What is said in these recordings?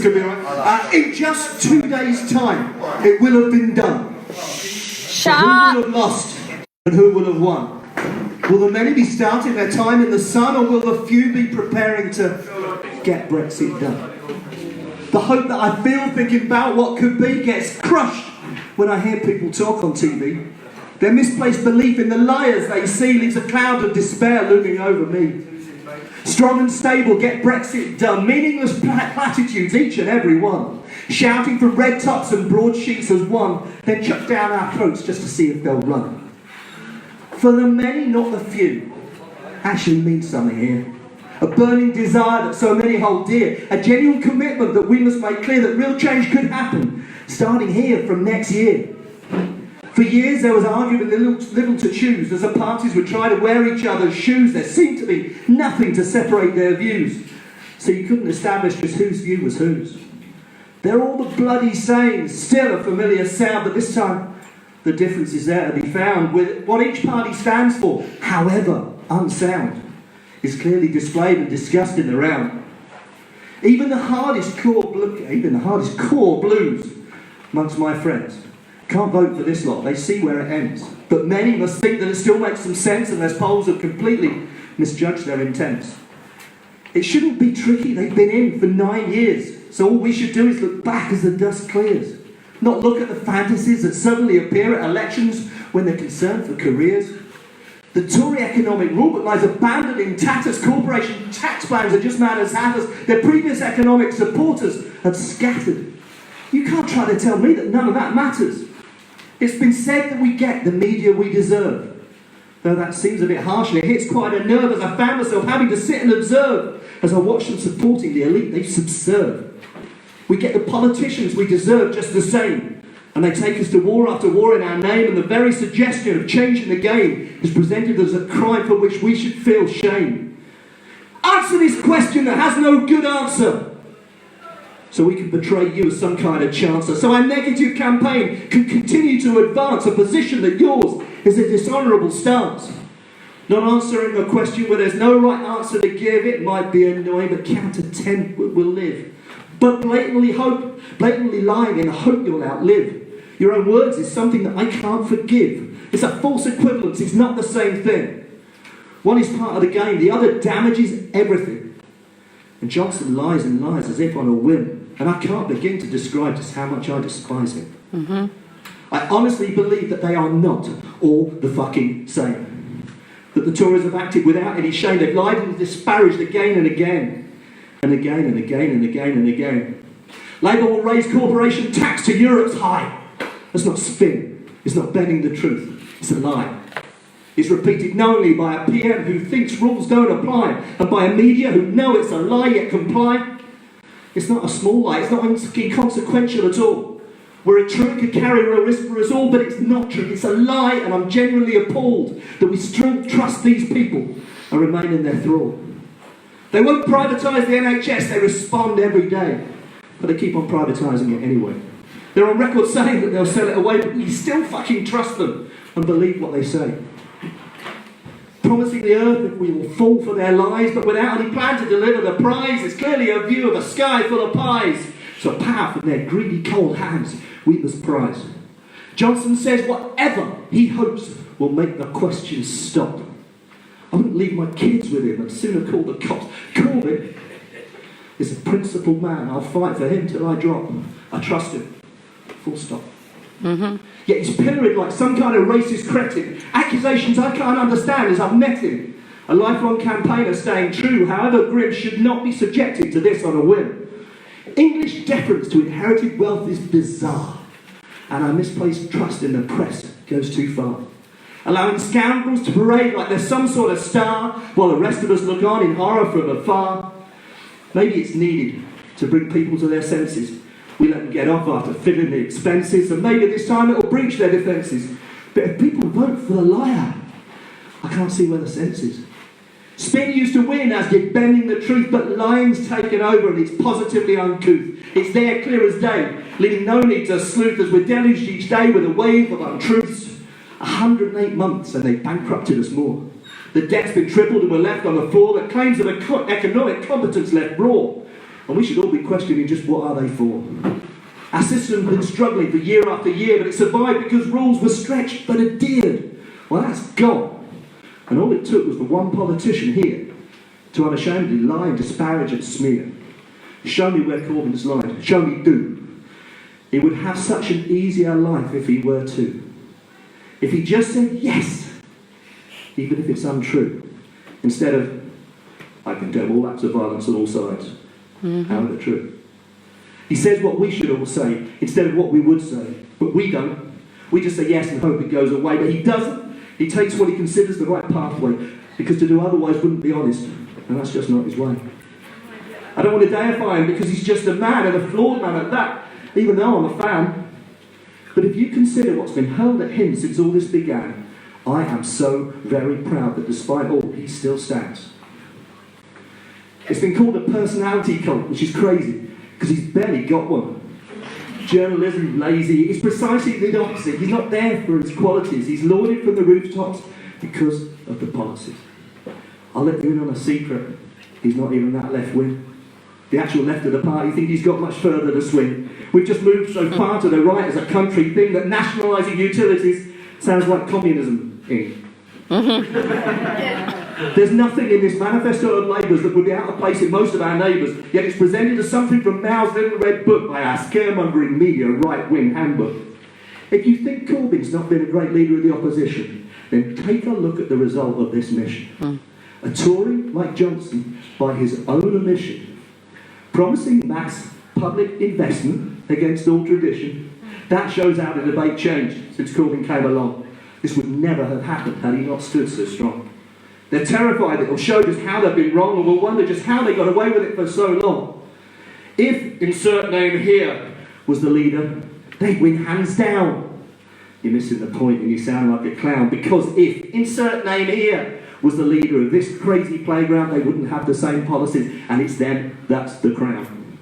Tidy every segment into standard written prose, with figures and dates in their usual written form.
going to be alright. In just 2 days' time, it will have been done. Shut Who up! will have lost and who will have won? Will the many be starting their time in the sun, or will the few be preparing to get Brexit done? The hope that I feel thinking about what could be gets crushed when I hear people talk on TV. Their misplaced belief in the liars they see leaves a cloud of despair looming over me. Strong and stable, get Brexit done. Meaningless platitudes, each and every one. Shouting from red tops and broadsheets as one, then chuck down our throats just to see if they'll run. For the many, not the few, actually means something here. A burning desire that so many hold dear. A genuine commitment that we must make clear that real change could happen, starting here from next year. For years there was argument little to choose. As the parties would try to wear each other's shoes, there seemed to be nothing to separate their views. So you couldn't establish just whose view was whose. They're all the bloody same, still a familiar sound, but this time the difference is there to be found. With what each party stands for, however unsound, is clearly displayed and discussed in the round. Even the hardest core blues amongst my friends can't vote for this lot. They see where it ends. But many must think that it still makes some sense unless polls have completely misjudged their intents. It shouldn't be tricky. They've been in for 9 years. So all we should do is look back as the dust clears. Not look at the fantasies that suddenly appear at elections when they're concerned for careers. The Tory economic rulebook lies abandoned in tatters. Corporation tax plans are just mad as hatters. Their previous economic supporters have scattered. You can't try to tell me that none of that matters. It's been said that we get the media we deserve. Though that seems a bit harsh and it hits quite a nerve, as I found myself having to sit and observe as I watch them supporting the elite they subserve. We get the politicians we deserve just the same, and they take us to war after war in our name, and the very suggestion of changing the game is presented as a crime for which we should feel shame. Answer this question that has no good answer, so we can portray you as some kind of chancer, so our negative campaign can continue to advance a position that yours is a dishonourable stance. Not answering a question where there's no right answer to give, it might be annoying, but count to 10 will live. But blatantly lying in the hope you'll outlive your own words is something that I can't forgive. It's a false equivalence, it's not the same thing. One is part of the game, the other damages everything. And Johnson lies and lies as if on a whim, and I can't begin to describe just how much I despise him. Mm-hmm. I honestly believe that they are not all the fucking same. That the Tories have acted without any shame. They've lied and disparaged again and again. And again and again and again and again. Labour will raise corporation tax to Europe's high. That's not spin. It's not bending the truth. It's a lie. It's repeated knowingly by a PM who thinks rules don't apply, and by a media who know it's a lie yet comply. It's not a small lie. It's not inconsequential at all. Were it true, it could carry a risk for us all, but it's not true. It's a lie, and I'm genuinely appalled that we still trust these people and remain in their thrall. They won't privatise the NHS, they respond every day. But they keep on privatising it anyway. They're on record saying that they'll sell it away, but we still fucking trust them and believe what they say. Promising the earth that we will fall for their lies, but without any plan to deliver the prize. It's clearly a view of a sky full of pies. So power from their greedy cold hands we must prize. Johnson says whatever he hopes will make the questions stop. I wouldn't leave my kids with him, I'd sooner call the cops. Corbyn is a principled man. I'll fight for him till I drop. I trust him. Full stop. Mm-hmm. Yet he's pilloried like some kind of racist cretin. Accusations I can't understand as I've met him. A lifelong campaigner staying true, however grim, should not be subjected to this on a whim. English deference to inherited wealth is bizarre, and our misplaced trust in the press goes too far. Allowing scoundrels to parade like they're some sort of star, while the rest of us look on in horror from afar. Maybe it's needed to bring people to their senses. We let them get off after filling the expenses, and maybe this time it'll breach their defences. But if people vote for the liar, I can't see where the sense is. Spin used to win, as did bending the truth, but lying's taken over and it's positively uncouth. It's there clear as day, leaving no need to sleuth as we're deluged each day with a wave of untruths. 108 months and they bankrupted us more. The debt's been tripled and we're left on the floor. The claims of economic competence left raw. And we should all be questioning just what are they for. Our system's been struggling for year after year, but it survived because rules were stretched but adhered. Well, that's gone. And all it took was for one politician here to unashamedly lie and disparage and smear. Show me where Corbyn's lied. Show me do. He would have such an easier life if he were to. If he just said yes, even if it's untrue, instead of, I condemn all acts of violence on all sides. However true. He says what we should all say instead of what we would say. But we don't. We just say yes and hope it goes away. But he doesn't. He takes what he considers the right pathway, because to do otherwise wouldn't be honest. And that's just not his way. I don't want to deify him because he's just a man, and a flawed man at that, even though I'm a fan. But if you consider what's been hurled at him since all this began, I am so very proud that despite all, he still stands. It's been called a personality cult, which is crazy, because he's barely got one. Journalism, lazy, it's precisely the opposite. He's not there for his qualities. He's lauded from the rooftops because of the policies. I'll let you in on a secret. He's not even that left-wing. The actual left of the party think he's got much further to swing. We've just moved so far to the right as a country thing that nationalising utilities sounds like communism. There's nothing in this manifesto of Labour's that would be out of place in most of our neighbours, yet it's presented as something from Mao's little red book by our scaremongering media right-wing handbook. If you think Corbyn's not been a great leader of the opposition, then take a look at the result of this mission. A Tory like Johnson, by his own omission, promising mass public investment against all tradition, that shows how the debate changed since Corbyn came along. This would never have happened had he not stood so strong. They're terrified it will show just how they've been wrong, and will wonder just how they got away with it for so long. If insert name here was the leader, they'd win hands down. You're missing the point and you sound like a clown, because if insert name here was the leader of this crazy playground, they wouldn't have the same policies, and it's them that's the crown.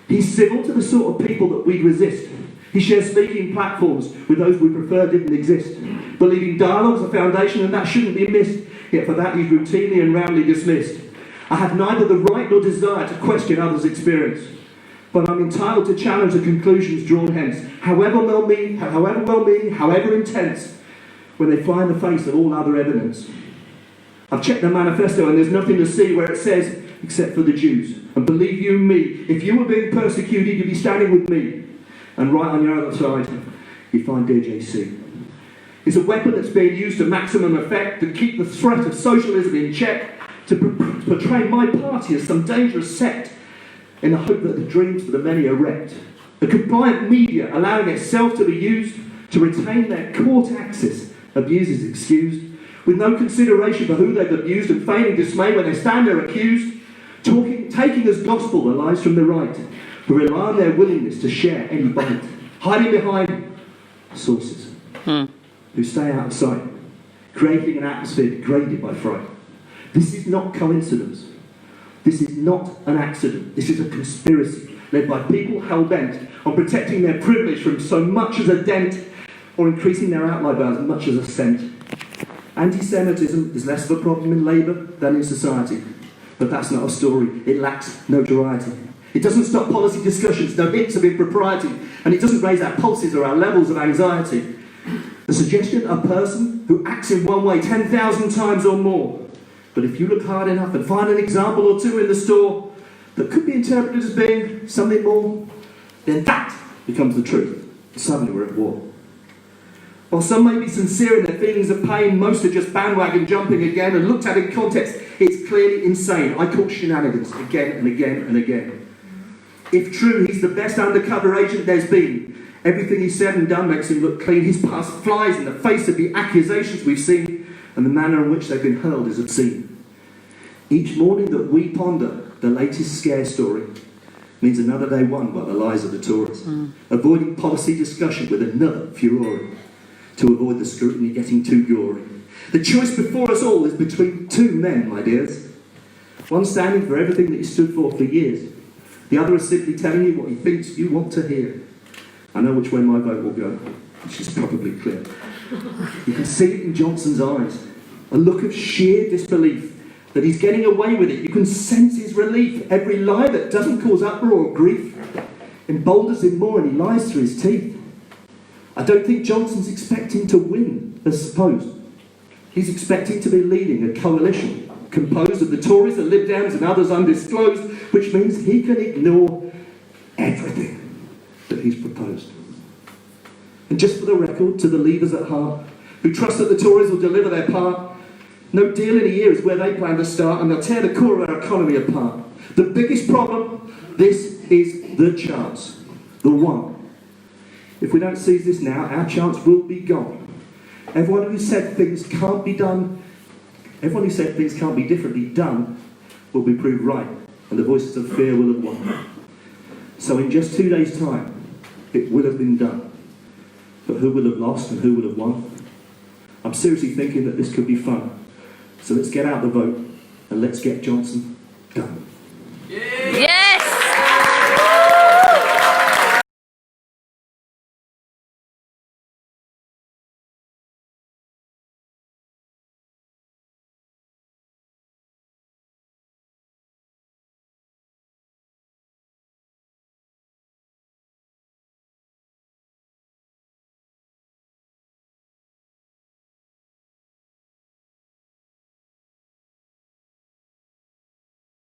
He's civil to the sort of people that we'd resist. He shares speaking platforms with those we prefer didn't exist, believing dialogue's a foundation and that shouldn't be missed, yet for that he's routinely and roundly dismissed. I have neither the right nor desire to question others' experience, but I'm entitled to challenge the conclusions drawn hence, however well-meaning, however intense, when they fly in the face of all other evidence. I've checked the manifesto and there's nothing to see where it says, except for the Jews. And believe you me, if you were being persecuted, you'd be standing with me. And right on your other side, you find DJC. It's a weapon that's being used to maximum effect to keep the threat of socialism in check, to portray my party as some dangerous sect, in the hope that the dreams for the many are wrecked. The compliant media allowing itself to be used to retain their court access, abuse is excused, with no consideration for who they've abused and feigning dismay when they stand there accused, taking as gospel the lies from the right, who rely on their willingness to share any bite, hiding behind sources who stay out of sight, creating an atmosphere degraded by fright. This is not coincidence. This is not an accident. This is a conspiracy led by people hell-bent on protecting their privilege from so much as a dent, or increasing their outline by as much as a cent. Anti-Semitism is less of a problem in Labour than in society, but that's not a story. It lacks notoriety. It doesn't stop policy discussions, no hints of impropriety, and it doesn't raise our pulses or our levels of anxiety. The suggestion of a person who acts in one way 10,000 times or more, but if you look hard enough and find an example or two in the store that could be interpreted as being something more, then that becomes the truth. Suddenly we're at war. While some may be sincere in their feelings of pain, most are just bandwagon jumping again, and looked at in context, it's clearly insane. I call shenanigans again and again and again. If true, he's the best undercover agent there's been. Everything he's said and done makes him look clean. His past flies in the face of the accusations we've seen, and the manner in which they've been hurled is obscene. Each morning that we ponder the latest scare story means another day won by the lies of the Tories, avoiding policy discussion with another furore, to avoid the scrutiny getting too gory. The choice before us all is between two men, my dears. One standing for everything that he stood for years. The other is simply telling you what he thinks you want to hear. I know which way my vote will go, which is probably clear. You can see it in Johnson's eyes. A look of sheer disbelief that he's getting away with it. You can sense his relief. Every lie that doesn't cause uproar or grief emboldens him more, and he lies through his teeth. I don't think Johnson's expecting to win, as supposed. He's expecting to be leading a coalition composed of the Tories, the Lib Dems, and others undisclosed, which means he can ignore everything that he's proposed. And just for the record, to the leaders at heart, who trust that the Tories will deliver their part, no deal in a year is where they plan to start, and they'll tear the core of our economy apart. The biggest problem, this is the chance. The one. If we don't seize this now, our chance will be gone. Everyone who said things can't be done, everyone who said things can't be differently done, will be proved right, and the voices of fear will have won. So in just 2 days' time, it will have been done. But who will have lost and who will have won? I'm seriously thinking that this could be fun. So let's get out the vote and let's get Johnson done.